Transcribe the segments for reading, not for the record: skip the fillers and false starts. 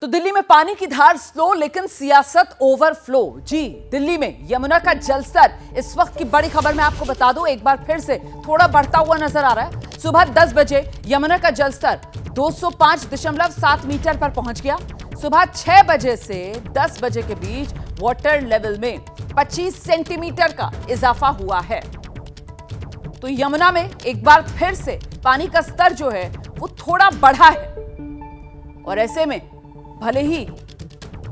तो दिल्ली में पानी की धार स्लो लेकिन सियासत ओवरफ्लो। जी, दिल्ली में यमुना का जलस्तर इस वक्त की बड़ी खबर मैं आपको बता दूं, एक बार फिर से थोड़ा बढ़ता हुआ नजर आ रहा है। सुबह 10 बजे यमुना का जलस्तर 205.7 मीटर पर पहुंच गया। सुबह 6 बजे से 10 बजे के बीच वाटर लेवल में 25 सेंटीमीटर का इजाफा हुआ है। तो यमुना में एक बार फिर से पानी का स्तर जो है वो थोड़ा बढ़ा है, और ऐसे में भले ही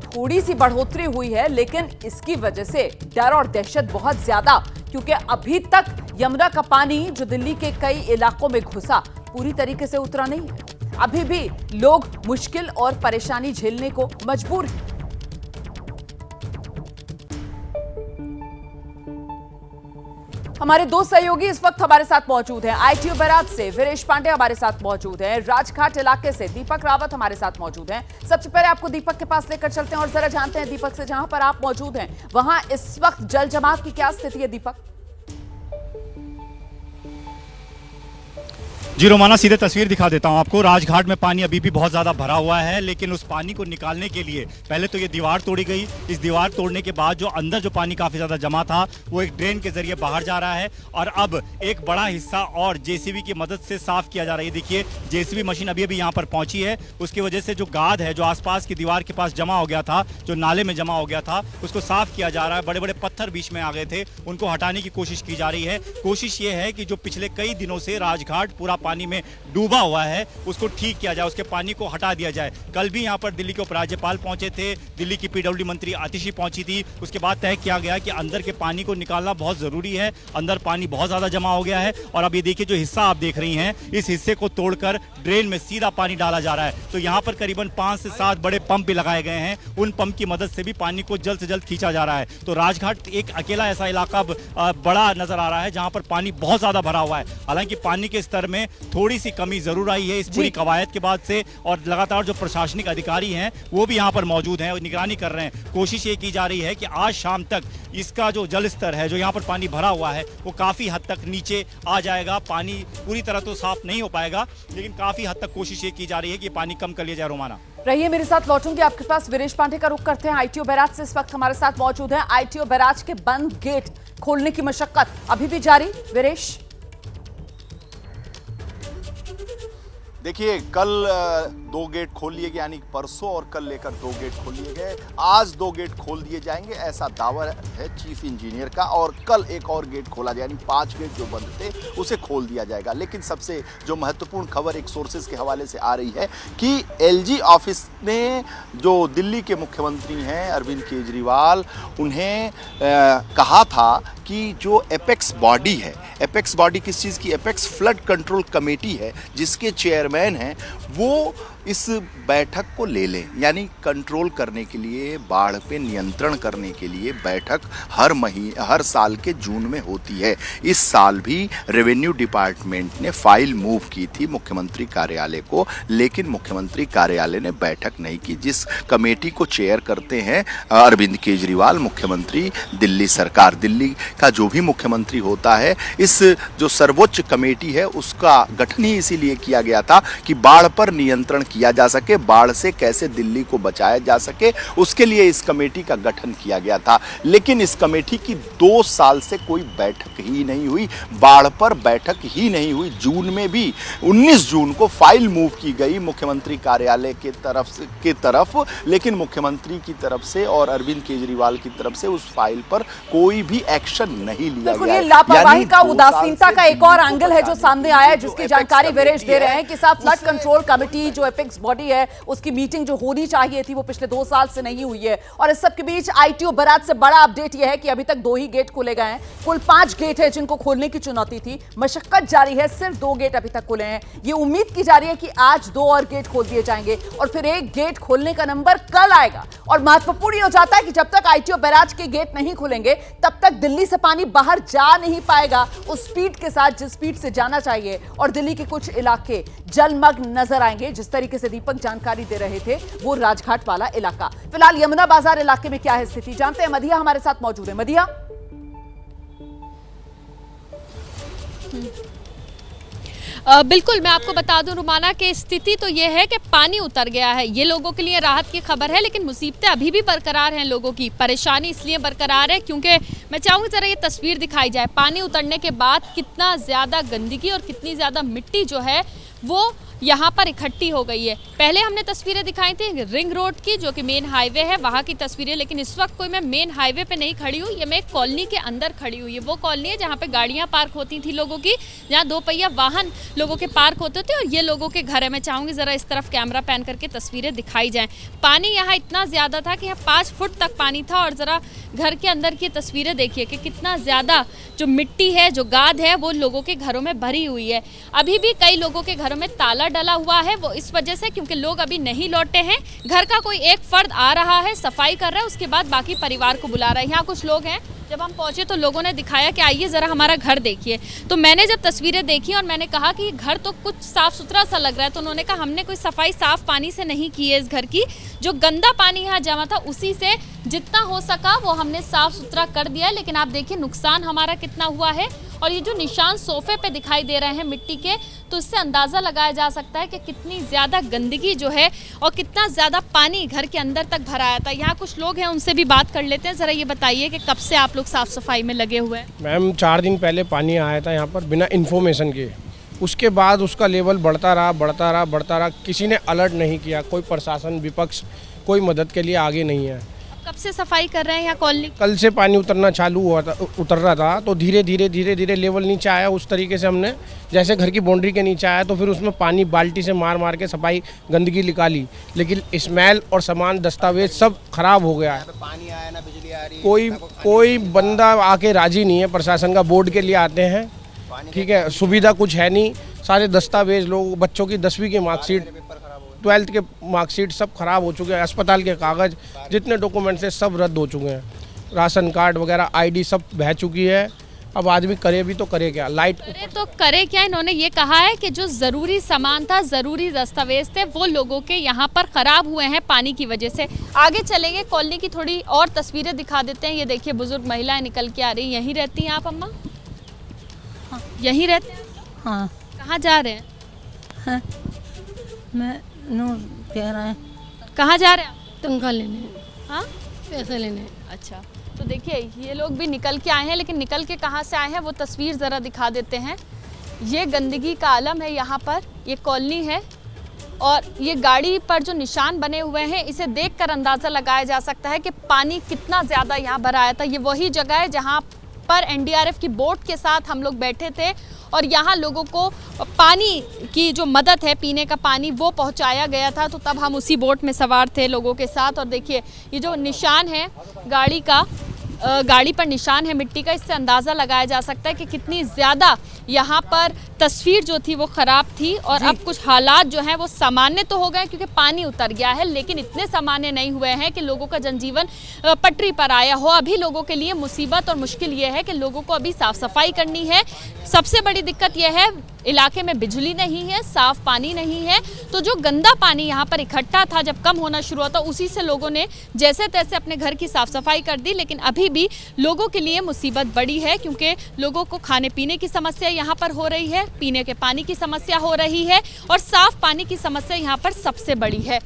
थोड़ी सी बढ़ोतरी हुई है, लेकिन इसकी वजह से डर और दहशत बहुत ज्यादा, क्योंकि अभी तक यमुना का पानी जो दिल्ली के कई इलाकों में घुसा पूरी तरीके से उतरा नहीं है। अभी भी लोग मुश्किल और परेशानी झेलने को मजबूर हैं। हमारे दो सहयोगी इस वक्त हमारे साथ मौजूद हैं। आईटीओ बैराज से वीरेश पांडे हमारे साथ मौजूद हैं। राजघाट इलाके से दीपक रावत हमारे साथ मौजूद हैं। सबसे पहले आपको दीपक के पास लेकर चलते हैं और जरा जानते हैं दीपक से, जहां पर आप मौजूद हैं वहां इस वक्त जल जमाव की क्या स्थिति है दीपक? जी रोमाना, सीधे तस्वीर दिखा देता हूं आपको। राजघाट में पानी अभी भी बहुत ज़्यादा भरा हुआ है, लेकिन उस पानी को निकालने के लिए पहले तो ये दीवार तोड़ी गई। इस दीवार तोड़ने के बाद जो अंदर जो पानी काफ़ी ज़्यादा जमा था वो एक ड्रेन के जरिए बाहर जा रहा है, और अब एक बड़ा हिस्सा और जेसीबी की मदद से साफ किया जा रहा है। देखिए, जेसीबी मशीन अभी अभी यहाँ पर पहुंची है। उसकी वजह से जो गाद है, जो आसपास की दीवार के पास जमा हो गया था, जो नाले में जमा हो गया था, उसको साफ किया जा रहा है। बड़े बड़े पत्थर बीच में आ गए थे, उनको हटाने की कोशिश की जा रही है। कोशिश ये है कि जो पिछले कई दिनों से राजघाट पूरा पानी में डूबा हुआ है उसको ठीक किया जाए, उसके पानी को हटा दिया जाए। कल भी यहाँ पर दिल्ली के उपराज्यपाल पहुंचे थे, दिल्ली की पीडब्ल्यूडी मंत्री आतिशी पहुंची थी। उसके बाद तय किया गया कि अंदर के पानी को निकालना बहुत जरूरी है। अंदर पानी बहुत ज्यादा जमा हो गया है, और अब ये देखिए जो हिस्सा आप देख रही हैं, इस हिस्से को तोड़कर ड्रेन में सीधा पानी डाला जा रहा है। तो यहाँ पर करीबन 5 से 7 बड़े पंप भी लगाए गए हैं। उन पंप की मदद से भी पानी को जल्द से जल्द खींचा जा रहा है। तो राजघाट एक अकेला ऐसा इलाका बड़ा नजर आ रहा है जहां पर पानी बहुत ज्यादा भरा हुआ है। हालांकि पानी के स्तर में थोड़ी सी कमी जरूर आई है इस पूरी कवायद के बाद से, और लगातार जो प्रशासनिक अधिकारी हैं वो भी यहां पर मौजूद हैं और निगरानी कर रहे हैं। कोशिश ये की जा रही है कि आज शाम तक इसका जो जल स्तर है, जो यहां पर पानी भरा हुआ है, वो काफी हद तक नीचे आ जाएगा। पानी पूरी तरह तो साफ नहीं हो पाएगा, लेकिन काफी हद तक कोशिश ये की जा रही है कि पानी कम कर लिया जाए। रोमाना रहिए मेरे साथ, लौटूंगी आपके पास। वीरेश पांडे का रुख करते हैं। आईटीओ बैराज से इस वक्त हमारे साथ मौजूद हैं। आईटीओ बैराज के बंद गेट खोलने की मशक्कत अभी भी जारी। वीरेश, देखिए, कल 2 गेट खोल लिए गए, यानी परसों और कल लेकर 2 गेट खोल लिए गए। आज 2 गेट खोल दिए जाएंगे, ऐसा दावा है चीफ इंजीनियर का, और कल एक और गेट खोला जाए, यानी 5 गेट जो बंद थे उसे खोल दिया जाएगा। लेकिन सबसे जो महत्वपूर्ण खबर एक सोर्सेज के हवाले से आ रही है कि एलजी ऑफिस ने, जो दिल्ली के मुख्यमंत्री हैं अरविंद केजरीवाल, उन्हें कहा था कि जो एपेक्स बॉडी है, एपेक्स बॉडी किस चीज़ की? एपेक्स फ्लड कंट्रोल कमेटी है, जिसके चेयरमैन हैं वो इस बैठक को ले लें, यानी कंट्रोल करने के लिए, बाढ़ पे नियंत्रण करने के लिए बैठक हर साल के जून में होती है। इस साल भी रेवेन्यू डिपार्टमेंट ने फाइल मूव की थी मुख्यमंत्री कार्यालय को, लेकिन मुख्यमंत्री कार्यालय ने बैठक नहीं की। जिस कमेटी को चेयर करते हैं अरविंद केजरीवाल, मुख्यमंत्री दिल्ली सरकार, दिल्ली का जो भी मुख्यमंत्री होता है, इस जो सर्वोच्च कमेटी है उसका गठन ही इसीलिए किया गया था कि बाढ़ पर नियंत्रण किया जा सके, बाढ़ से कैसे दिल्ली को बचाया जा सके, उसके लिए इस कमेटी का गठन किया गया था। लेकिन इस कमेटी की 2 साल से कोई बैठक ही नहीं हुई, बाढ़ पर बैठक ही नहीं हुई। जून में भी 19 जून को फाइल मूव की गई मुख्यमंत्री कार्यालय की तरफ, लेकिन मुख्यमंत्री की तरफ से और अरविंद केजरीवाल की तरफ से उस फाइल पर कोई भी एक्शन नहीं लिया गया। ये लापरवाही का, उदासीनता का एक और एंगल है जो सामने आया है, जिसकी जानकारी वीरेश दे रहे हैं कि साहब फ्लड कंट्रोल कमेटी जो एपेक्स बॉडी है उसकी मीटिंग जो होनी चाहिए थी वो पिछले 2 साल से नहीं हुई है। और इस सब के बीच आईटीओ बैराज से बड़ा अपडेट यह है कि अभी तक 2 ही गेट खोले गए हैं। कुल 5 गेट है जिनको खोलने की चुनौती थी, मशक्कत जारी है, सिर्फ 2 गेट अभी तक खुले हैं। ये उम्मीद की जा रही है कि आज 2 और गेट खोल दिए जाएंगे और फिर एक गेट खोलने का नंबर कल आएगा। और महत्वपूर्ण हो जाता है कि जब तक आईटीओ बैराज के गेट नहीं खुलेंगे तब तक दिल्ली से पानी बाहर जा नहीं पाएगा उस स्पीड के साथ जिस स्पीड से जाना चाहिए, और दिल्ली के कुछ इलाके जलमग्न नजर आएंगे। जिस तरीके से दीपक जानकारी दे रहे थे वो राजघाट वाला इलाका। फिलहाल यमुना बाजार इलाके में क्या है स्थिति, जानते हैं। मदिया हमारे साथ मौजूद है। मदिया, बिल्कुल, मैं आपको बता दूं रुमाना कि स्थिति तो ये है कि पानी उतर गया है। ये लोगों के लिए राहत की खबर है, लेकिन मुसीबतें अभी भी बरकरार हैं। लोगों की परेशानी इसलिए बरकरार है क्योंकि मैं चाहूँगी ज़रा ये तस्वीर दिखाई जाए। पानी उतरने के बाद कितना ज़्यादा गंदगी और कितनी ज़्यादा मिट्टी जो है वो यहाँ पर इकट्ठी हो गई है। पहले हमने तस्वीरें दिखाई थी रिंग रोड की, जो कि मेन हाईवे है, वहाँ की तस्वीरें, लेकिन इस वक्त कोई मैं मेन हाईवे पे नहीं खड़ी हूँ। ये मैं एक कॉलोनी के अंदर खड़ी हुई है। वो कॉलोनी है जहाँ पे गाड़ियाँ पार्क होती थी लोगों की, जहाँ दो पहिया वाहन लोगों के पार्क होते थे, और ये लोगों के घर है। मैं चाहूँगी ज़रा इस तरफ कैमरा पैन करके तस्वीरें दिखाई जाएँ। पानी यहाँ इतना ज़्यादा था कि यहाँ 5 फुट तक पानी था, और ज़रा घर के अंदर की तस्वीरें देखिए कि कितना ज़्यादा जो मिट्टी है, जो गाद है, वो लोगों के घरों में भरी हुई है। अभी भी कई लोगों के घरों में ताला डला हुआ है, वो इस वजह से क्योंकि लोग अभी नहीं लौटे हैं। घर का कोई एक फर्द आ रहा है, सफाई कर रहा है, उसके बाद बाकी परिवार को बुला रहा है। यहाँ कुछ लोग हैं, जब हम पहुंचे तो लोगों ने दिखाया कि आइए ज़रा हमारा घर देखिए। तो मैंने जब तस्वीरें देखी और मैंने कहा कि घर तो कुछ साफ़ सुथरा सा लग रहा है, तो उन्होंने कहा हमने कोई सफाई साफ़ पानी से नहीं की है इस घर की। जो गंदा पानी यहाँ जमा था उसी से जितना हो सका वो हमने साफ़ सुथरा कर दिया है। लेकिन आप देखिए नुकसान हमारा कितना हुआ है, और ये जो निशान सोफे पे दिखाई दे रहे हैं मिट्टी के, तो इससे अंदाज़ा लगाया जा सकता है कि कितनी ज़्यादा गंदगी जो है और कितना ज़्यादा पानी घर के अंदर तक भरा आया था। यहाँ कुछ लोग हैं, उनसे भी बात कर लेते हैं। ज़रा ये बताइए कि कब से आप लोग साफ़ सफाई में लगे हुए हैं? मैम 4 दिन पहले पानी आया था यहाँ पर बिना इन्फॉर्मेशन के। उसके बाद उसका लेवल बढ़ता रहा। किसी ने अलर्ट नहीं किया। कोई प्रशासन, विपक्ष कोई मदद के लिए आगे नहीं है। कब से सफाई कर रहे हैं यहाँ कॉलोनी? कल से पानी उतरना चालू हुआ था, उतर रहा था, तो धीरे धीरे लेवल नीचे आया। उस तरीके से हमने जैसे घर की बाउंड्री के नीचे आया तो फिर उसमें पानी बाल्टी से मार के सफाई गंदगी निकाली, लेकिन स्मेल और सामान दस्तावेज सब खराब हो गया है। पानी आया ना, बिजली आ रही, कोई बंदा आके राजी नहीं है। प्रशासन का बोर्ड के लिए आते हैं, ठीक है, सुविधा कुछ है नहीं। सारे दस्तावेज, लोग बच्चों की 10वीं की मार्कशीट, 12th के मार्कशीट सब खराब हो चुके हैं। अस्पताल के कागज़, जितने डॉक्यूमेंट्स हैं सब रद्द हो चुके हैं। राशन कार्ड वगैरह, आईडी सब बह चुकी है। अब आदमी करे भी तो करे क्या? लाइट तो करे क्या? इन्होंने ये कहा है कि जो ज़रूरी सामान था, ज़रूरी दस्तावेज थे, वो लोगों के यहाँ पर ख़राब हुए हैं पानी की वजह से। आगे चलेंगे, कॉलोनी की थोड़ी और तस्वीरें दिखा देते हैं। ये देखिए बुजुर्ग महिलाएं निकल के आ रही। यहीं रहती हैं आप अम्मा? हाँ, यहीं रहते हैं? हाँ। कहाँ जा रहे हैं? हाँ। मैं नूर कह रहा है। कहाँ जा रहे हैं आप? तनख्वाह लेने। हाँ, पैसे लेने। अच्छा, तो देखिए ये लोग भी निकल के आए हैं, लेकिन निकल के कहाँ से आए हैं वो तस्वीर ज़रा दिखा देते हैं। ये गंदगी का आलम है यहाँ पर, ये कॉलोनी है, और ये गाड़ी पर जो निशान बने हुए हैं इसे देखकर अंदाज़ा लगाया जा सकता है कि पानी कितना ज़्यादा यहाँ भरा आया था। ये वही जगह है जहाँ पर एनडीआरएफ की बोट के साथ हम लोग बैठे थे, और यहाँ लोगों को पानी की जो मदद है, पीने का पानी, वो पहुँचाया गया था। तो तब हम उसी बोट में सवार थे लोगों के साथ। और देखिए ये जो निशान है गाड़ी का, गाड़ी पर निशान है मिट्टी का, इससे अंदाज़ा लगाया जा सकता है कि कितनी ज़्यादा यहाँ पर तस्वीर जो थी वो ख़राब थी। और अब कुछ हालात जो हैं वो सामान्य तो हो गए क्योंकि पानी उतर गया है, लेकिन इतने सामान्य नहीं हुए हैं कि लोगों का जनजीवन पटरी पर आया हो। अभी लोगों के लिए मुसीबत और मुश्किल ये है कि लोगों को अभी साफ़ सफाई करनी है। सबसे बड़ी दिक्कत यह है इलाके में बिजली नहीं है, साफ़ पानी नहीं है। तो जो गंदा पानी यहाँ पर इकट्ठा था, जब कम होना शुरू हुआ था, उसी से लोगों ने जैसे तैसे अपने घर की साफ़ सफाई कर दी। लेकिन अभी भी लोगों के लिए मुसीबत बड़ी है क्योंकि लोगों को खाने पीने की समस्या यहाँ पर हो रही है, पीने के पानी की समस्या हो रही है, और साफ़ पानी की समस्या यहाँ पर सबसे बड़ी है।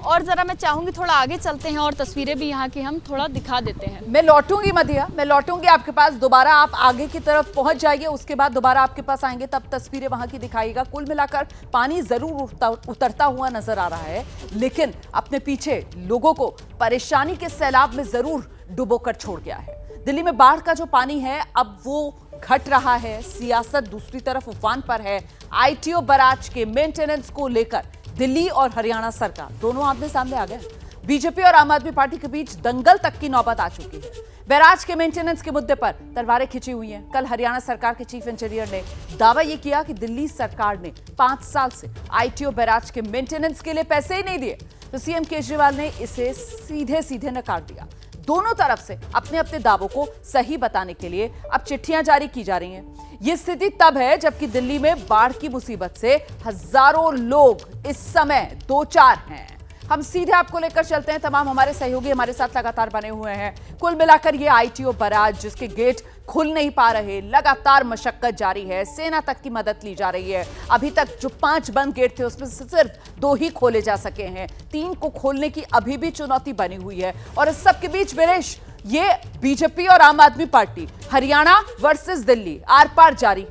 और ज़रा मैं चाहूँगी थोड़ा आगे चलते हैं और तस्वीरें भी यहाँ की हम थोड़ा दिखा देते हैं। मैं लौटूंगी मधिया, मैं लौटूंगी आपके पास दोबारा। आप आगे की तरफ पहुंच जाइए, उसके बाद दोबारा आपके पास आएंगे, तब तस्वीरें वहां की दिखाइएगा। कुल मिलाकर पानी जरूर उतरता हुआ नजर आ रहा है, लेकिन अपने पीछे लोगों को परेशानी के सैलाब में जरूर डुबो कर छोड़ गया है। दिल्ली में बाढ़ का जो पानी है अब वो घट रहा है, सियासत दूसरी तरफ उफान पर है। आईटीओ बैराज के मेंटेनेंस को लेकर दिल्ली और हरियाणा सरकार दोनों आमने सामने आ गए। बीजेपी और आम आदमी पार्टी के बीच दंगल तक की नौबत आ चुकी है। बैराज के मेंटेनेंस के मुद्दे पर तलवारें खिंची हुई हैं। कल हरियाणा सरकार के चीफ इंजीनियर ने दावा यह किया कि दिल्ली सरकार ने 5 साल से आईटीओ बैराज के मेंटेनेंस के लिए पैसे ही नहीं दिए, तो सीएम केजरीवाल ने इसे सीधे नकार दिया। दोनों तरफ से अपने अपने दावों को सही बताने के लिए अब चिट्ठियां जारी की जा रही हैं। ये स्थिति तब है जबकि दिल्ली में बाढ़ की मुसीबत से हजारों लोग इस समय दो चार हैं। हम सीधे आपको लेकर चलते हैं। तमाम हमारे सहयोगी हमारे साथ लगातार बने हुए हैं। कुल मिलाकर ये आईटीओ बैराज जिसके गेट खुल नहीं पा रहे, लगातार मशक्कत जारी है, सेना तक की मदद ली जा रही है। अभी तक जो 5 बंद गेट थे उसमें से सिर्फ 2 ही खोले जा सके हैं। 3 को खोलने की अभी भी चुनौती बनी हुई है। और इस सब के बीच वीरेश, ये बीजेपी और आम आदमी पार्टी हरियाणा वर्सेस दिल्ली आर पार जारी।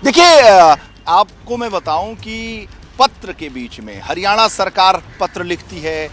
देखिए, आपको मैं बताऊं कि पत्र के बीच में हरियाणा सरकार पत्र लिखती है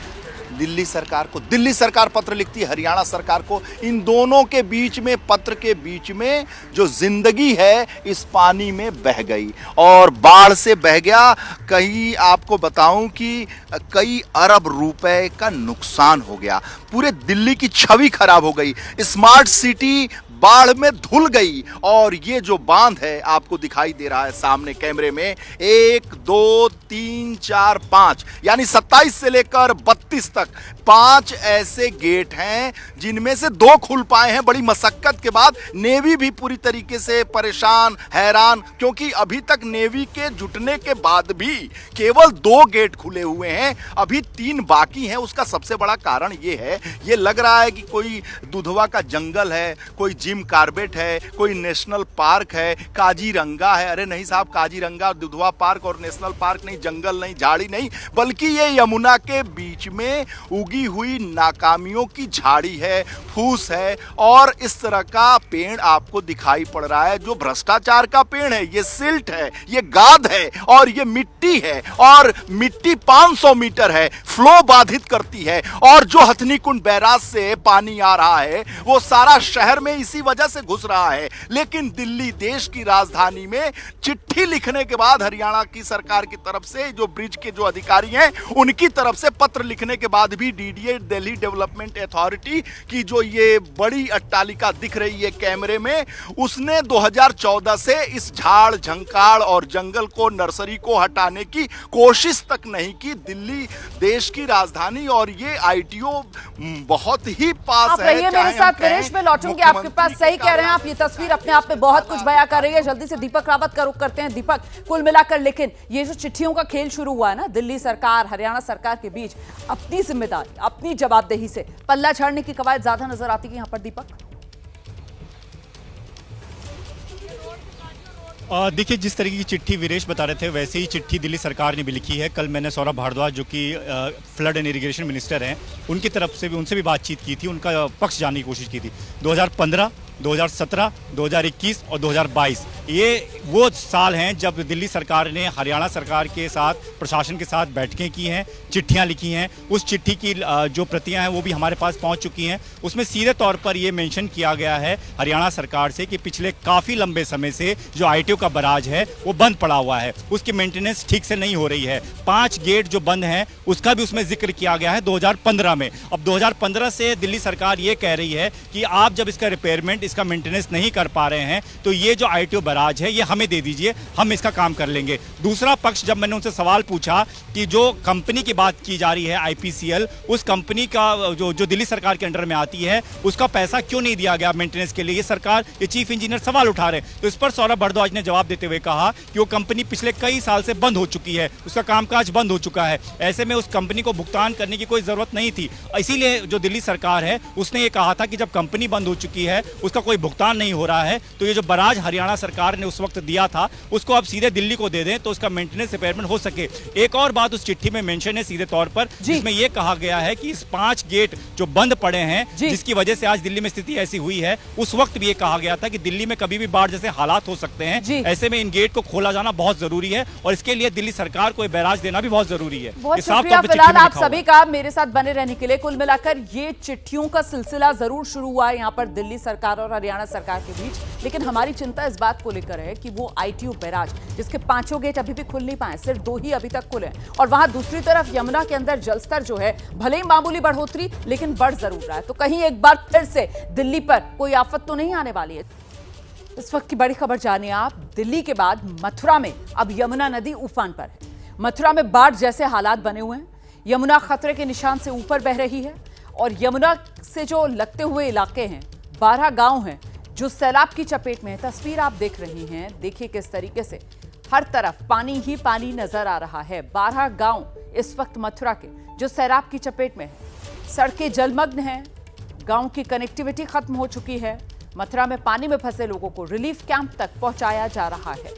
दिल्ली सरकार को, दिल्ली सरकार पत्र लिखती है हरियाणा सरकार को। इन दोनों के बीच में, पत्र के बीच में जो जिंदगी है इस पानी में बह गई और बाढ़ से बह गया। कहीं आपको बताऊं कि कई अरब रुपए का नुकसान हो गया। पूरे दिल्ली की छवि खराब हो गई। स्मार्ट सिटी बाढ़ में धुल गई। और ये जो बांध है आपको दिखाई दे रहा है सामने कैमरे में, 1 2 3 4 5 यानी 27 से लेकर 32 तक 5 ऐसे गेट हैं जिनमें से 2 खुल पाए हैं बड़ी मशक्कत के बाद। नेवी भी पूरी तरीके से परेशान, हैरान, क्योंकि अभी तक नेवी के जुटने के बाद भी केवल 2 गेट खुले हुए हैं, अभी 3 बाकी हैं। उसका सबसे बड़ा कारण ये है, ये लग रहा है कि कोई दुधवा का जंगल है, कोई जिम कार्बेट है, कोई नेशनल पार्क है, काजीरंगा है। अरे नहीं साहब, काजीरंगा, दुधवा पार्क और नेशनल पार्क नहीं, जंगल नहीं, झाड़ी नहीं, बल्कि ये यमुना के बीच में उगी हुई नाकामियों की झाड़ी है, फूस है। और इस तरह का पेड़ आपको दिखाई पड़ रहा है जो भ्रष्टाचार का पेड़ है। ये सिल्ट है, ये गाद है और ये मिट्टी है। और मिट्टी 500 मीटर है, फ्लो बाधित करती है। और जो हथनीकुंड बैराज से पानी आ रहा है वो सारा शहर में इसी वजह से घुस रहा है। लेकिन दिल्ली, देश की राजधानी में, चिट्ठी लिखने के बाद हरियाणा की सरकार की तरफ से, जो ब्रिज के जो अधिकारी हैं उनकी तरफ से पत्र लिखने के बाद भी डीडीए, दिल्ली डेवलपमेंट अथॉरिटी की जो ये बड़ी अट्टालिका दिख रही है कैमरे में, उसने 2014 से इस झाड़ झंकाड़ और जंगल को, नर्सरी को हटाने की कोशिश तक नहीं की। दिल्ली देश की राजधानी और ये आईटीओ बहुत ही पास आप है। रहिए मेरे साथ वीरेश, में लौटूंगी आपके पास। सही कह रहे हैं आप, ये तस्वीर अपने आप में बहुत कुछ बयां कर रही है। जल्दी से दीपक रावत का रुख करते हैं। दीपक, कुल मिलाकर लेकिन ये जो चिट्ठियों का खेल शुरू हुआ है ना दिल्ली सरकार हरियाणा सरकार के बीच, अपनी जिम्मेदारी, अपनी जवाबदेही से पल्ला झाड़ने की कवायद ज्यादा नजर आती है यहां पर। दीपक, देखिए, जिस तरीके की चिट्ठी वीरेश बता रहे थे वैसे ही चिट्ठी दिल्ली सरकार ने भी लिखी है। कल मैंने सौरभ भारद्वाज जो कि फ्लड एंड इरिगेशन मिनिस्टर हैं, उनकी तरफ से भी, उनसे भी बातचीत की थी, उनका पक्ष जानने की कोशिश की थी। 2015, 2017, 2021 और 2022 ये वो साल हैं जब दिल्ली सरकार ने हरियाणा सरकार के साथ, प्रशासन के साथ बैठकें की हैं, चिट्ठियां लिखी हैं। उस चिट्ठी की जो प्रतियां हैं वो भी हमारे पास पहुंच चुकी हैं। उसमें सीधे तौर पर ये मेंशन किया गया है हरियाणा सरकार से कि पिछले काफ़ी लंबे समय से जो आईटीओ का बैराज है वो बंद पड़ा हुआ है, उसकी मेंटेनेंस ठीक से नहीं हो रही है। 5 गेट जो बंद हैं उसका भी उसमें जिक्र किया गया है 2015 में। अब 2015 से दिल्ली सरकार ये कह रही है कि आप जब इसका रिपेयरमेंट, इसका मेंटेनेंस नहीं कर पा रहे हैं तो ये जो आईटीओ बैराज है ये हमें दे दीजिए, हम इसका काम कर लेंगे। दूसरा पक्ष, जब मैंने उनसे सवाल पूछा कि जो कंपनी की बात की जा रही है आईपीसीएल, उस कंपनी का जो दिल्ली सरकार के अंडर में आती है उसका पैसा क्यों नहीं दिया गया मेंटेनेंस के लिए, ये सरकार, ये चीफ इंजीनियर सवाल उठा रहे हैं। तो इस पर सौरभ भारद्वाज ने जवाब देते हुए कहा कि वो कंपनी पिछले कई साल से बंद हो चुकी है, उसका कामकाज बंद हो चुका है, ऐसे में उस कंपनी को भुगतान करने की कोई जरूरत नहीं थी। इसीलिए जो दिल्ली सरकार है उसने ये कहा था कि जब कंपनी बंद हो चुकी है, उसका कोई भुगतान नहीं हो रहा है, तो ये जो बैराज हरियाणा सरकार ने उस वक्त दिया था उसको अब सीधे दिल्ली को दे दें तो उसका मेंटेनेंस रिपेयरमेंट हो सके। एक और बात उस चिट्ठी में मेंशन है सीधे तौर पर, जिसमें यह कहा गया है कि इस 5 गेट जो बंद पड़े हैं जिसकी वजह से आज दिल्ली में स्थिति ऐसी हुई है, उस वक्त भी ये कहा गया था कि दिल्ली में कभी भी बाढ़ जैसे हालात हो सकते हैं, ऐसे में इन गेट को खोला जाना बहुत जरूरी है और इसके लिए दिल्ली सरकार को बैराज देना भी बहुत जरूरी है। बहुत शुक्रिया फिलहाल आप सभी का मेरे साथ बने रहने के लिए। कुल मिलाकर ये चिट्ठियों का सिलसिला जरूर शुरू हुआ है यहाँ पर दिल्ली सरकार और हरियाणा सरकार के बीच, लेकिन हमारी चिंता इस बात को लेकर है कि वो आईटीओ बैराज जिसके 5 गेट अभी भी खुल नहीं पाए, सिर्फ 2 ही अभी तक खुले हैं, और वहां दूसरी तरफ यमुना के अंदर जलस्तर जो है भले ही मामूली बढ़ोतरी लेकिन बढ़ जरूर रहा है, तो कहीं एक बार फिर से दिल्ली पर कोई आफत तो नहीं आने वाली है। इस वक्त की बड़ी खबर जानिए आप, दिल्ली के बाद मथुरा में अब यमुना नदी उफान पर है। मथुरा में बाढ़ जैसे हालात बने हुए हैं, यमुना खतरे के निशान से ऊपर बह रही है और यमुना से जो लगते हुए इलाके हैं, 12 गांव हैं जो सैलाब की चपेट में है। तस्वीर आप देख रही हैं, देखिए किस तरीके से हर तरफ पानी ही पानी नजर आ रहा है। 12 गांव इस वक्त मथुरा के जो सैलाब की चपेट में हैं। सड़कें जलमग्न हैं, गांव की कनेक्टिविटी खत्म हो चुकी है। मथुरा में पानी में फंसे लोगों को रिलीफ कैंप तक पहुंचाया जा रहा है।